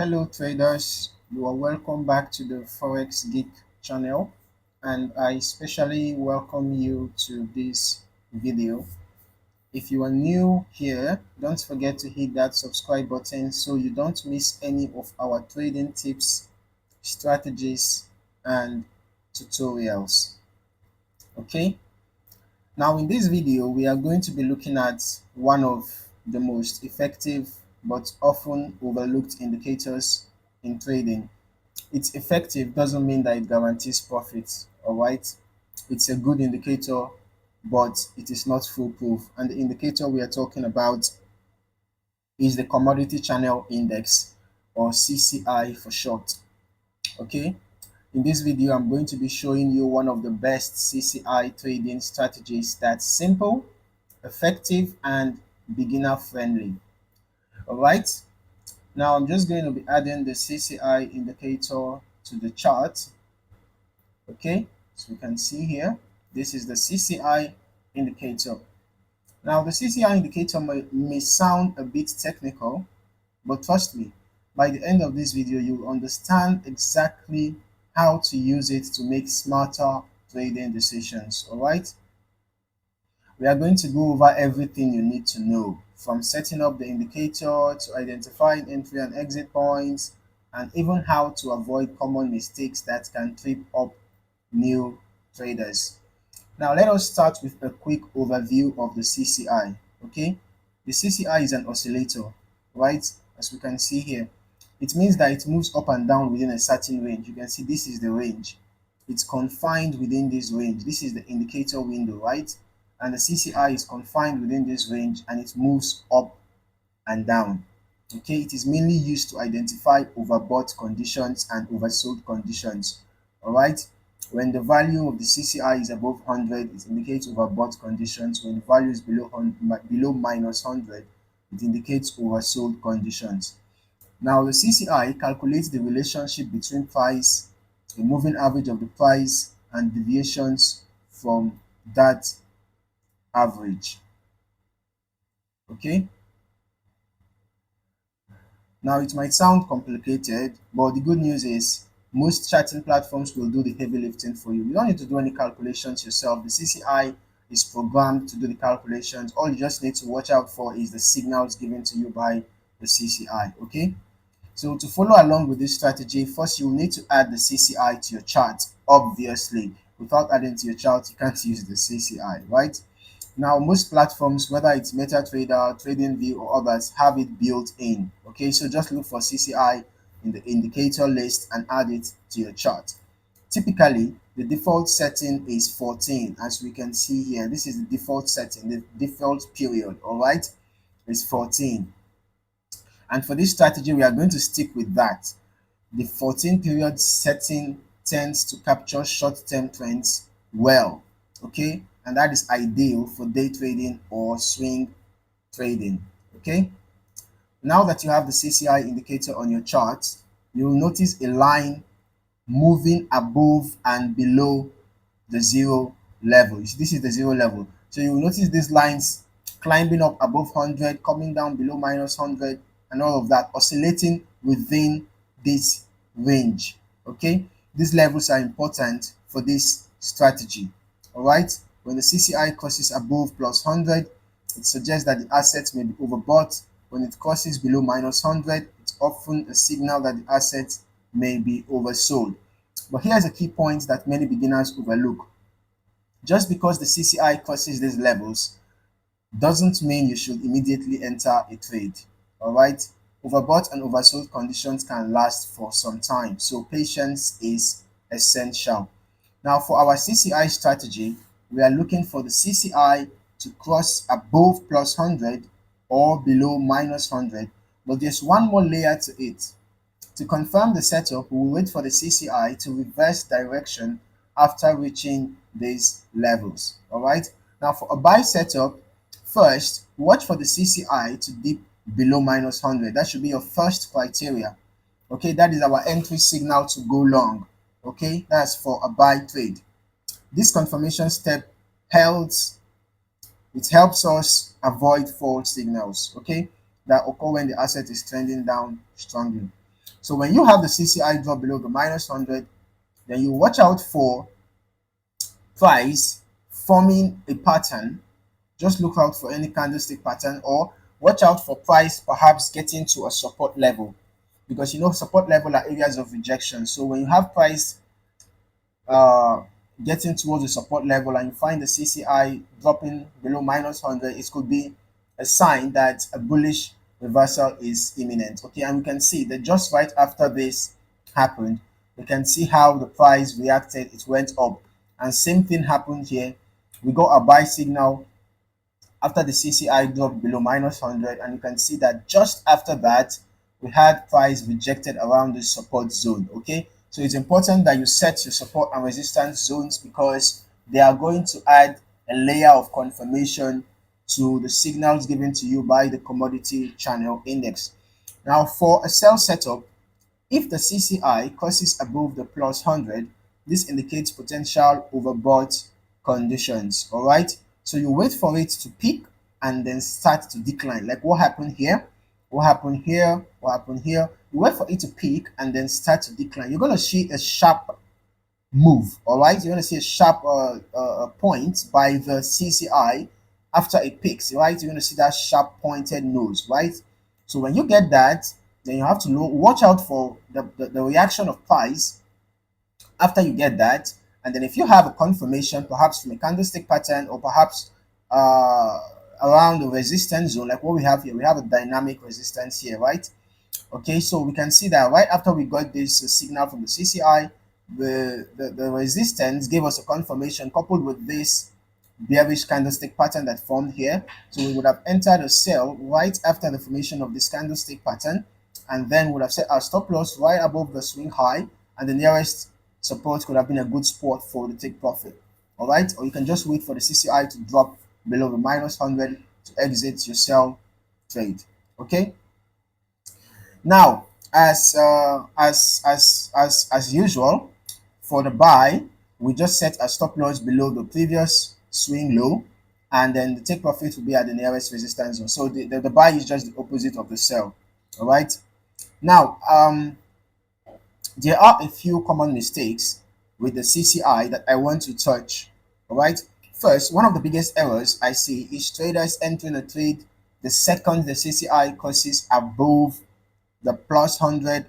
Hello traders, you are welcome back to the Forex Geek channel, and I especially welcome you to this video. If you are new here, don't forget to hit that subscribe button so you don't miss any of our trading tips, strategies, and tutorials. Okay, now in this video we are going to be looking at one of the most effective but often overlooked indicators in trading. It's effective doesn't mean that it guarantees profits, all right? It's a good indicator, but it is not foolproof. And the indicator we are talking about is the Commodity Channel Index, or CCI for short, okay? In this video, I'm going to be showing you one of the best CCI trading strategies that's simple, effective, and beginner friendly, all right? Now, I'm just going to be adding the CCI indicator to the chart. Okay, so we can see here, this is the CCI indicator. Now the CCI indicator may sound a bit technical, but trust me, by the end of this video you will understand exactly how to use it to make smarter trading decisions. All right, we are going to go over everything you need to know, from setting up the indicator to identifying entry and exit points, and even how to avoid common mistakes that can trip up new traders. Now let us start with a quick overview of the CCI. Okay, the CCI is an oscillator, right? As we can see here, it means that it moves up and down within a certain range. You can see this is the range. It's confined within this range. This is the indicator window, right? And the CCI is confined within this range and it moves up and down. Okay, it is mainly used to identify overbought conditions and oversold conditions. All right, when the value of the CCI is above 100, it indicates overbought conditions. When the value is below minus 100, it indicates oversold conditions. Now the CCI calculates the relationship between price, the moving average of the price, and deviations from that average. Okay, now it might sound complicated, but the good news is most charting platforms will do the heavy lifting for you. You don't need to do any calculations yourself. The CCI is programmed to do the calculations. All you just need to watch out for is the signals given to you by the CCI. Okay, so to follow along with this strategy, first you will need to add the CCI to your chart. Obviously, without adding to your chart, you can't use the CCI, right? Now, most platforms, whether it's MetaTrader, TradingView, or others, have it built in. Okay, so just look for CCI in the indicator list and add it to your chart. Typically, the default setting is 14, as we can see here. This is the default setting, the default period, all right, is 14. And for this strategy, we are going to stick with that. The 14 period setting tends to capture short-term trends well, okay, and that is ideal for day trading or swing trading. Okay, now that you have the CCI indicator on your chart, you will notice a line moving above and below the zero level. This is the zero level, so you will notice these lines climbing up above 100, coming down below minus 100, and all of that oscillating within this range. Okay, these levels are important for this strategy. All right, when the CCI crosses above plus 100, it suggests that the asset may be overbought. When it crosses below minus 100, it's often a signal that the asset may be oversold. But here's a key point that many beginners overlook. Just because the CCI crosses these levels doesn't mean you should immediately enter a trade. All right, overbought and oversold conditions can last for some time, so patience is essential. Now for our CCI strategy, we are looking for the CCI to cross above plus 100 or below minus 100, but there's one more layer to it. To confirm the setup, we will wait for the CCI to reverse direction after reaching these levels. All right, now for a buy setup, first watch for the CCI to dip below minus 100. That should be your first criteria. Okay, that is our entry signal to go long. Okay, that's for a buy trade. This confirmation step helps us avoid false signals, okay, that occur when the asset is trending down strongly. So when you have the CCI drop below the minus 100, then you watch out for price forming a pattern. Just look out for any candlestick pattern, or watch out for price perhaps getting to a support level, because you know support level are areas of rejection. So when you have price uh, getting towards the support level and you find the CCI dropping below minus 100, it could be a sign that a bullish reversal is imminent. Okay, and we can see that just right after this happened, we can see how the price reacted. It went up, and same thing happened here. We got a buy signal after the CCI dropped below minus 100, and you can see that just after that we had price rejected around the support zone. Okay, so it's important that you set your support and resistance zones, because they are going to add a layer of confirmation to the signals given to you by the commodity channel index. Now for a sell setup, if the CCI crosses above the plus 100, this indicates potential overbought conditions. All right. So you wait for it to peak and then start to decline. Like what happened here? What happened here? What happened here? You wait for it to peak and then start to decline. You're going to see a sharp move. All right. You're going to see a sharp point by the CCI after it peaks. Right. You're going to see that sharp pointed nose. Right. So when you get that, then you have to watch out for the reaction of price after you get that. And then if you have a confirmation, perhaps from a candlestick pattern, or perhaps uh, around the resistance zone, like what we have here, we have a dynamic resistance here, right? Okay, so we can see that right after we got this signal from the CCI, the resistance gave us a confirmation coupled with this bearish candlestick pattern that formed here. So we would have entered a sell right after the formation of this candlestick pattern, and then would have set our stop loss right above the swing high, and the nearest support could have been a good spot for the take profit. All right, or you can just wait for the CCI to drop below the minus 100 to exit your sell trade. Okay. Now, as usual, for the buy, we just set a stop loss below the previous swing low, and then the take profit will be at the nearest resistance zone. So the buy is just the opposite of the sell. All right. Now, there are a few common mistakes with the CCI that I want to touch. All right. First, one of the biggest errors I see is traders entering a trade the second the CCI crosses above the plus 100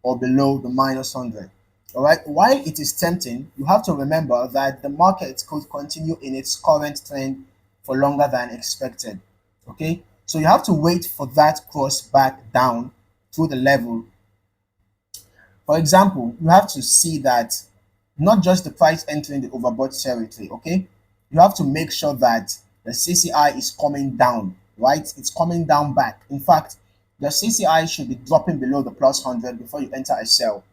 or below the minus 100. All right. While it is tempting, you have to remember that the market could continue in its current trend for longer than expected. Okay. So you have to wait for that cross back down to the level. For example, you have to see that not just the price entering the overbought territory, okay? You have to make sure that the CCI is coming down, right? It's coming down back. In fact, the CCI should be dropping below the plus 100 before you enter a sell,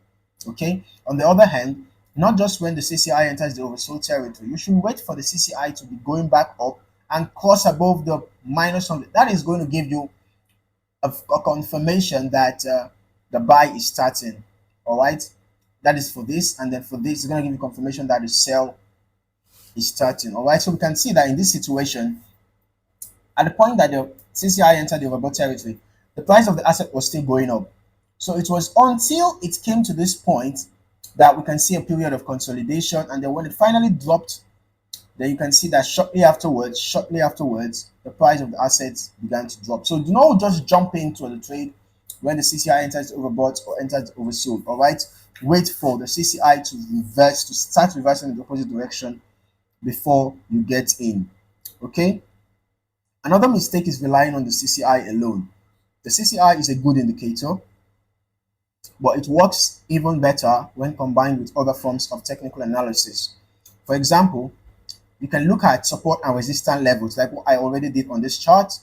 okay? On the other hand, not just when the CCI enters the oversold territory, you should wait for the CCI to be going back up and cross above the minus 100. That is going to give you a confirmation that the buy is starting. All right, that is for this, and then for this, it's going to give you confirmation that the sell is starting. All right, so we can see that in this situation, at the point that the CCI entered the overbought territory, the price of the asset was still going up. So it was until it came to this point that we can see a period of consolidation, and then when it finally dropped, then you can see that shortly afterwards, the price of the assets began to drop. So do not just jump into the trade when the CCI enters overbought or enters oversold. All right, wait for the CCI to start reversing in the opposite direction before you get in. Okay. Another mistake is relying on the CCI alone. The CCI is a good indicator, but it works even better when combined with other forms of technical analysis. For example, you can look at support and resistance levels, like what I already did on this chart.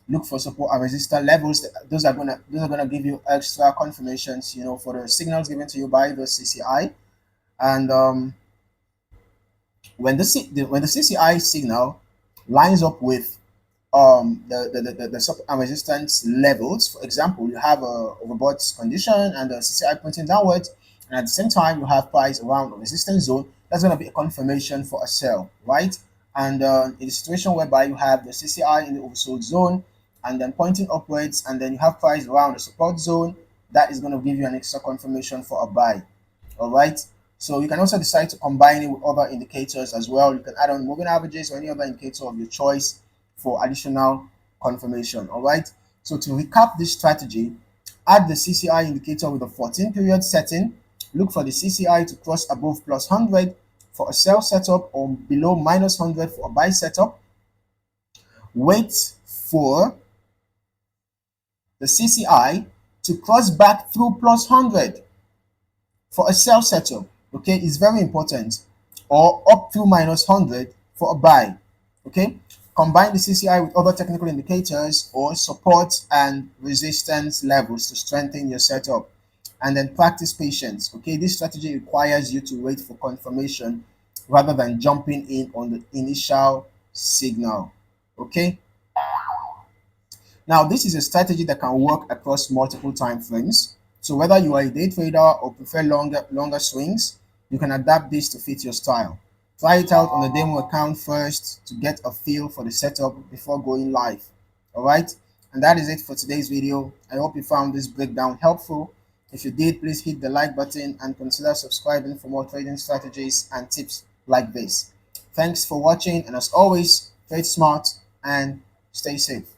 Look for support and resistance levels. Those are gonna give you extra confirmations, for the signals given to you by the CCI. And when the CCI signal lines up with the support and resistance levels, for example, you have a overbought condition and the CCI pointing downwards, and at the same time you have price around the resistance zone, that's going to be a confirmation for a sell, right? And in the situation whereby you have the CCI in the oversold zone and then pointing upwards, and then you have price around the support zone, that is going to give you an extra confirmation for a buy. All right. So you can also decide to combine it with other indicators as well. You can add on moving averages or any other indicator of your choice for additional confirmation. All right. So to recap this strategy, add the CCI indicator with a 14 period setting. Look for the CCI to cross above plus 100 for a sell setup or below minus 100 for a buy setup. Wait for the CCI to cross back through plus 100 for a sell setup. Okay, it's very important. Or up through minus 100 for a buy. Okay, combine the CCI with other technical indicators or support and resistance levels to strengthen your setup, and then practice patience. Okay, this strategy requires you to wait for confirmation rather than jumping in on the initial signal. Okay, now this is a strategy that can work across multiple time frames. So whether you are a day trader or prefer longer swings, you can adapt this to fit your style. Try it out on a demo account first to get a feel for the setup before going live. All right, and that is it for today's video. I hope you found this breakdown helpful. If you did, please hit the like button and consider subscribing for more trading strategies and tips like this. Thanks for watching, and as always, trade smart and stay safe.